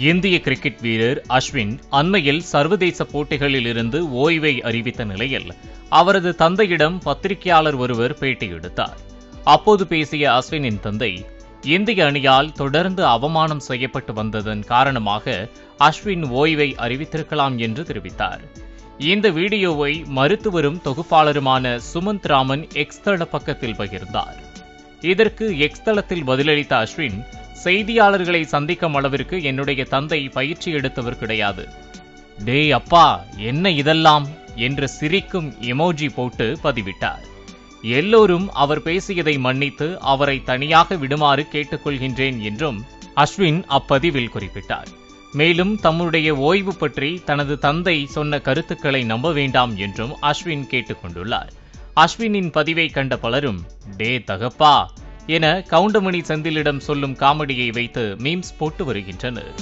இந்திய கிரிக்கெட் வீரர் அஸ்வின் அண்மையில் சர்வதேச போட்டிகளில் இருந்து ஓய்வை அறிவித்த நிலையில் அவரது தந்தையிடம் பத்திரிகையாளர் ஒருவர் பேட்டி எடுத்தார். அப்போது பேசிய அஸ்வினின் தந்தை, இந்திய அணியால் தொடர்ந்து அவமானம் செய்யப்பட்டு வந்ததன் காரணமாக அஸ்வின் ஓய்வை அறிவித்திருக்கலாம் என்று தெரிவித்தார். இந்த வீடியோவை மருத்துவரும் தொகுப்பாளருமான சுமந்த் ராமன் எக்ஸ் தள பக்கத்தில் பகிர்ந்தார். இதற்கு எக்ஸ் தளத்தில் பதிலளித்த அஸ்வின், செய்தியாளர்களை சந்திக்கும் அளவிற்கு என்னுடைய தந்தை பயிற்சி எடுத்தவர் கிடையாது. டேய் அப்பா, என்ன இதெல்லாம் என்று சிரிக்கும் எமோஜி போட்டு பதிவிட்டார். எல்லோரும் அவர் பேசியதை மன்னித்து அவரை தனியாக விடுமாறு கேட்டுக்கொள்கின்றேன் என்றும் அஸ்வின் அப்பதிவில் குறிப்பிட்டார். மேலும் தம்முடைய ஓய்வு பற்றி தனது தந்தை சொன்ன கருத்துக்களை நம்ப வேண்டாம் என்றும் அஸ்வின் கேட்டுக்கொண்டுள்ளார். அஸ்வினின் பதிவை கண்ட பலரும் டே தகப்பா என கவுண்டமணி செந்திலிடம் சொல்லும் காமெடியை வைத்து மீம்ஸ் போட்டு வருகின்றனர்.